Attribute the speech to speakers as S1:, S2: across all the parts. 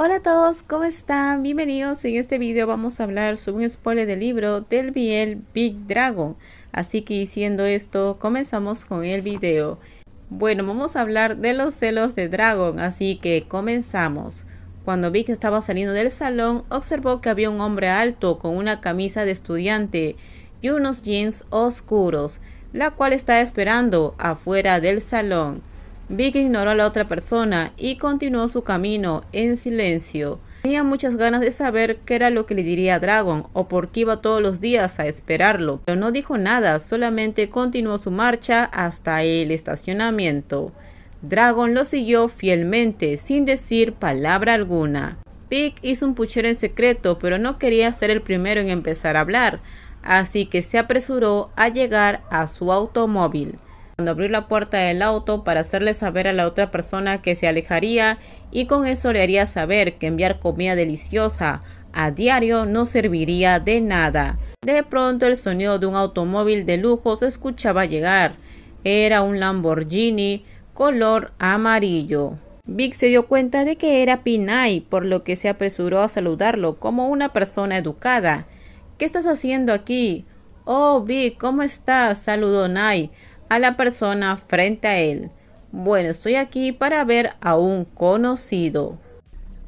S1: Hola a todos, ¿cómo están? Bienvenidos. En este video vamos a hablar sobre un spoiler del libro del BL Big Dragon. Así que diciendo esto, comenzamos con el video. Bueno, vamos a hablar de los celos de Dragon, así que comenzamos. Cuando Big estaba saliendo del salón, observó que había un hombre alto con una camisa de estudiante y unos jeans oscuros, la cual estaba esperando afuera del salón. Big ignoró a la otra persona y continuó su camino en silencio. Tenía muchas ganas de saber qué era lo que le diría a Dragon o por qué iba todos los días a esperarlo, pero no dijo nada, solamente continuó su marcha hasta el estacionamiento. Dragon lo siguió fielmente, sin decir palabra alguna. Big hizo un puchero en secreto, pero no quería ser el primero en empezar a hablar, así que se apresuró a llegar a su automóvil. Cuando abrió la puerta del auto para hacerle saber a la otra persona que se alejaría y con eso le haría saber que enviar comida deliciosa a diario no serviría de nada. De pronto el sonido de un automóvil de lujo se escuchaba llegar. Era un Lamborghini color amarillo. Big se dio cuenta de que era Pinay, por lo que se apresuró a saludarlo como una persona educada. ¿Qué estás haciendo aquí? Oh, Big, ¿cómo estás? Saludó Nai a la persona frente a él. Bueno, estoy aquí para ver a un conocido.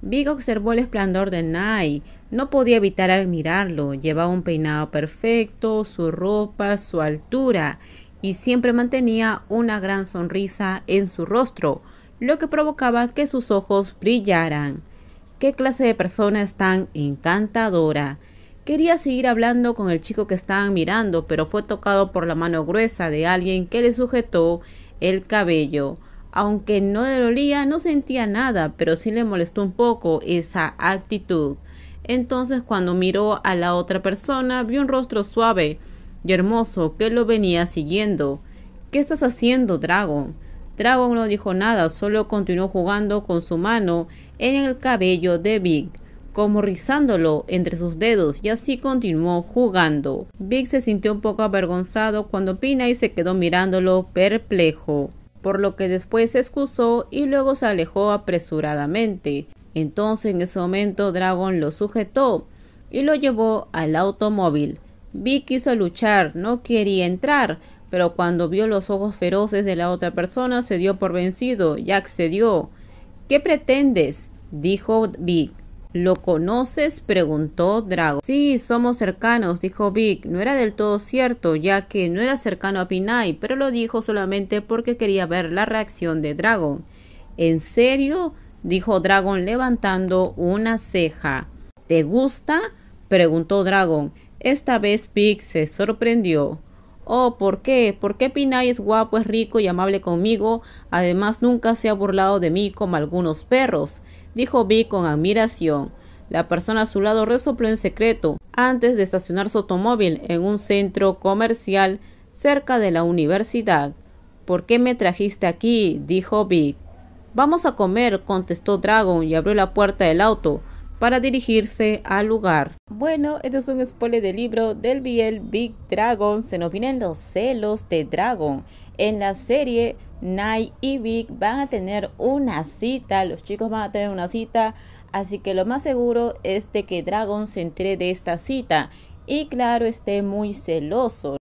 S1: Big observó el esplendor de Nai. No podía evitar admirarlo. Llevaba un peinado perfecto, su ropa, su altura, y siempre mantenía una gran sonrisa en su rostro, lo que provocaba que sus ojos brillaran. ¿Qué clase de persona es tan encantadora? Quería seguir hablando con el chico que estaban mirando, pero fue tocado por la mano gruesa de alguien que le sujetó el cabello. Aunque no le dolía, no sentía nada, pero sí le molestó un poco esa actitud. Entonces, cuando miró a la otra persona, vio un rostro suave y hermoso que lo venía siguiendo. ¿Qué estás haciendo, Dragon? Dragon no dijo nada, solo continuó jugando con su mano en el cabello de Big, como rizándolo entre sus dedos, y así continuó jugando. Big se sintió un poco avergonzado cuando Pinay se quedó mirándolo perplejo, por lo que después se excusó y luego se alejó apresuradamente. Entonces en ese momento Dragon lo sujetó y lo llevó al automóvil. Big quiso luchar, no quería entrar, pero cuando vio los ojos feroces de la otra persona se dio por vencido y accedió. ¿Qué pretendes?, dijo Big. ¿Lo conoces?, preguntó Dragon. Sí, somos cercanos, dijo Big. No era del todo cierto, ya que no era cercano a Pinay, pero lo dijo solamente porque quería ver la reacción de Dragon. ¿En serio?, dijo Dragon levantando una ceja. ¿Te gusta?, preguntó Dragon. Esta vez Big se sorprendió. Oh, ¿por qué? ¿Por qué Pinay es guapo, es rico y amable conmigo? Además, nunca se ha burlado de mí como algunos perros, dijo Big con admiración. La persona a su lado resopló en secreto antes de estacionar su automóvil en un centro comercial cerca de la universidad. ¿Por qué me trajiste aquí?, dijo Big. Vamos a comer, contestó Dragon y abrió la puerta del auto para dirigirse al lugar. Bueno, este es un spoiler del libro del BL Big Dragon. Se nos vienen los celos de Dragon. En la serie, Nai y Big van a tener una cita, los chicos van a tener una cita, así que lo más seguro es de que Dragon se entere de esta cita y claro, esté muy celoso.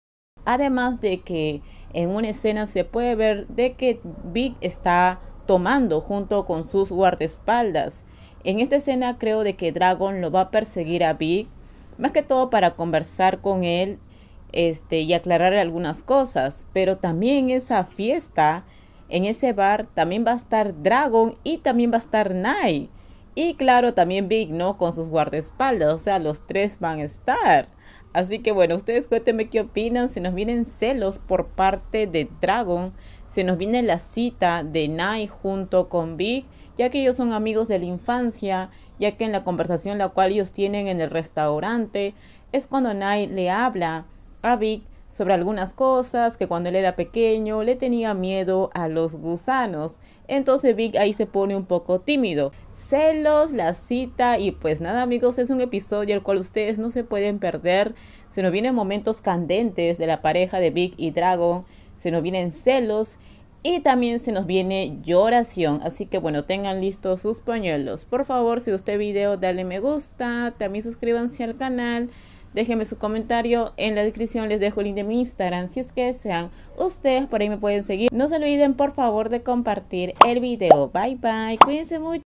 S1: Además de que en una escena se puede ver de que Big está tomando junto con sus guardaespaldas. En esta escena creo de que Dragon lo va a perseguir a Big, más que todo para conversar con él y aclarar algunas cosas, pero también en esa fiesta, en ese bar, también va a estar Dragon y también va a estar Nai. Y claro, también Big, ¿no?, con sus guardaespaldas, o sea, los tres van a estar. Así que bueno, ustedes cuéntenme qué opinan. Se nos vienen celos por parte de Dragon, se nos viene la cita de Nai junto con Big, ya que ellos son amigos de la infancia, ya que en la conversación la cual ellos tienen en el restaurante es cuando Nai le habla a Big sobre algunas cosas, que cuando él era pequeño le tenía miedo a los gusanos. Entonces Big ahí se pone un poco tímido. Celos, la cita y pues nada amigos, es un episodio el cual ustedes no se pueden perder. Se nos vienen momentos candentes de la pareja de Big y Dragon, se nos vienen celos Y también se nos viene lloración, así que bueno, tengan listos sus pañuelos. Por favor, si gustó el video, dale me gusta, también suscríbanse al canal, déjenme su comentario, en la descripción les dejo el link de mi Instagram, si es que desean, ustedes por ahí me pueden seguir. No se olviden por favor de compartir el video. Bye bye, cuídense mucho.